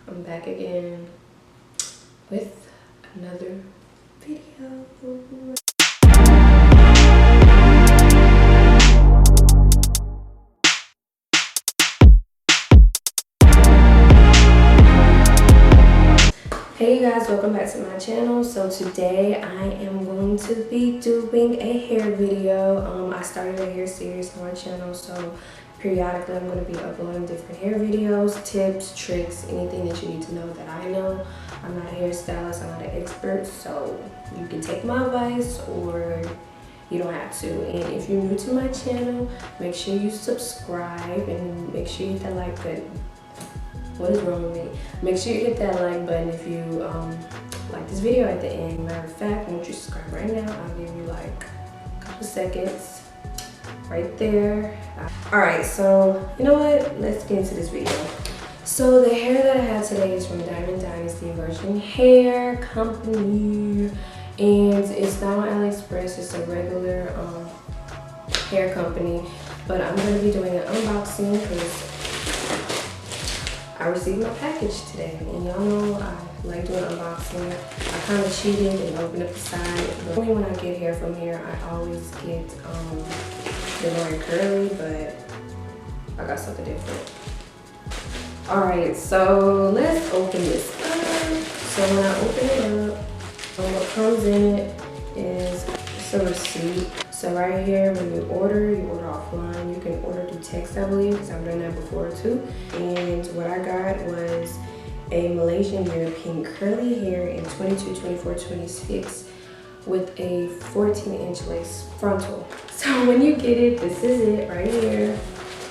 I'm back again with another video. Hey you guys, welcome back to my channel. So today I am going to be doing a hair video. I started a hair series on my channel, so periodically I'm going to be uploading different hair videos, tips, tricks, anything that you need to know that I know. I'm not a hairstylist, I'm not an expert, so you can take my advice or you don't have to. And if you're new to my channel, make sure you subscribe and make sure you hit that like button. What is wrong with me? Make sure you hit that like button if you like this video at the end. Matter of fact, once you subscribe right now, I'll give you like a couple seconds right there. Alright, so you know what? Let's get into this video. So the hair that I have today is from Dynasty Virgin Hair Company. And it's not on AliExpress, it's a regular hair company. But I'm going to be doing an unboxing because I received my package today, and y'all know I like doing unboxing. I kind of cheated and opened up the side, but only when I get hair from here, I always get Divine Curly, but I got something different. All right, so let's open this up. So when I open it up, what comes in it is just a receipt. So right here, when you order offline. You can order through text, I believe, because I've done that before too. And what I got was a Malaysian European curly hair in 22, 24, 26 with a 14-inch lace frontal. So when you get it, this is it right here.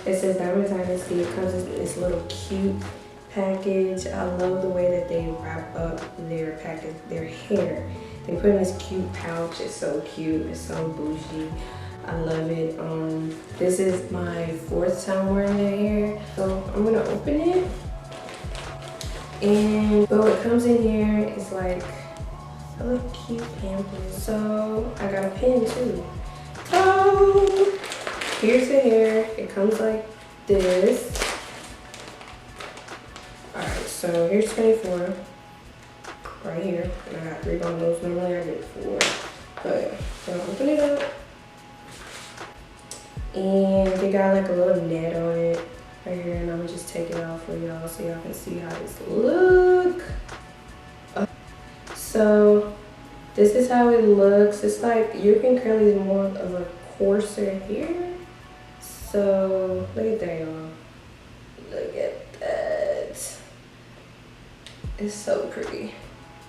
It says Dynasty. It comes in this little cute package. I love the way that they wrap up their package, their hair. They put in this cute pouch. It's so cute. It's so bougie. I love it. This is my 4th time wearing the hair. So I'm gonna open it. And but what comes in here is like a little cute pamphlet. So I got a pen too. So here's the hair. It comes like this. Alright, so here's 24. Right here. And I got 3 bundles. Normally I get 4. But I'm gonna open it up. And they got like a little net on it right here, and I'm gonna just take it off for y'all so y'all can see how this look. So this is how it looks. It's like European curly is more of a coarser hair. So look at that, y'all. Look at that. It's so pretty.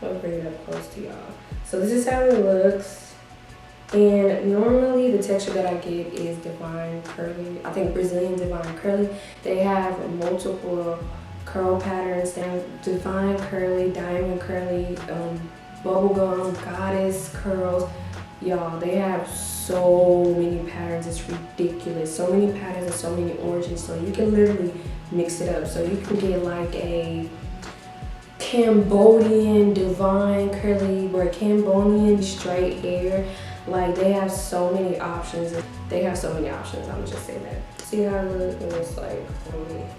I'll bring it up close to y'all. So this is how it looks. And normally the texture that I get is Divine Curly. I think Brazilian Divine Curly. They have multiple curl patterns. They have Divine Curly, Diamond Curly, Bubblegum, Goddess curls. Y'all, they have so many patterns. It's ridiculous. So many patterns and so many origins. So you can literally mix it up. So you can get like a Cambodian Divine Curly or Cambodian straight hair. Like, they have so many options. They have so many options, I'm gonna just say that. See how it looks? And it's like,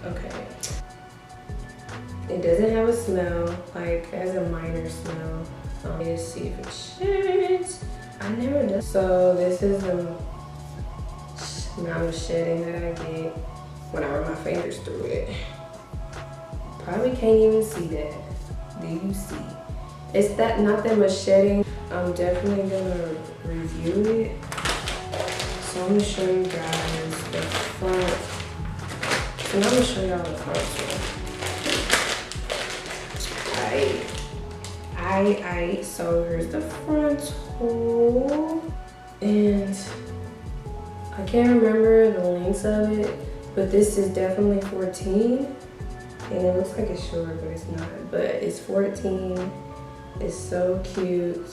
okay. It doesn't have a smell, like, it has a minor smell. Let's see if it sheds. I never done. So this is the amount of shedding that I get when I run my fingers through it. Probably can't even see that. Do you see? It's not that much shedding. I'm definitely gonna review it. So I'm gonna show you guys the front. And I'm gonna show y'all the front too. So here's the frontal. And I can't remember the lengths of it, but this is definitely 14. And it looks like it's short, but it's not. But it's 14. It's so cute.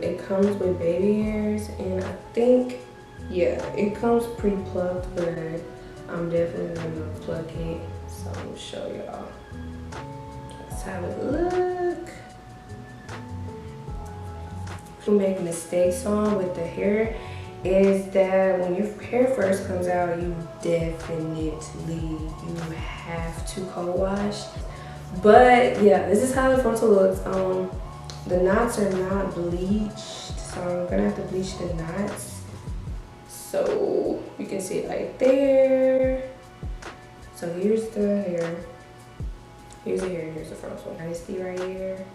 It comes with baby hairs, and I think, yeah, it comes pre-plucked, but I'm definitely gonna pluck it. So I'm gonna show y'all. Let's have a look. You make mistakes on with the hair is that when your hair first comes out, you have to co-wash. But yeah, this is how the frontal looks. The knots are not bleached, so I'm gonna have to bleach the knots. So you can see it right there. So here's the hair. Here's the hair, here's the frontal. Dynasty right here.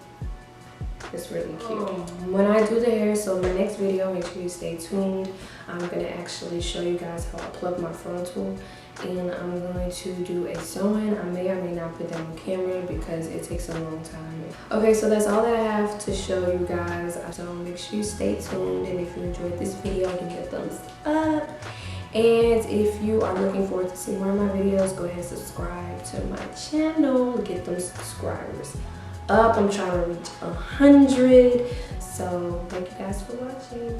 It's really cute. When I do the hair, so my next video, make sure you stay tuned. I'm gonna actually show you guys how I plug my frontal, and I'm going to do a sewing. I may or may not put that on camera because it takes a long time. Okay, so that's all that I have to show you guys. So make sure you stay tuned, and if you enjoyed this video, give me a thumbs up. And if you are looking forward to seeing more of my videos, go ahead and subscribe to my channel. Get them subscribers up. I'm trying to reach 100. So thank you guys for watching.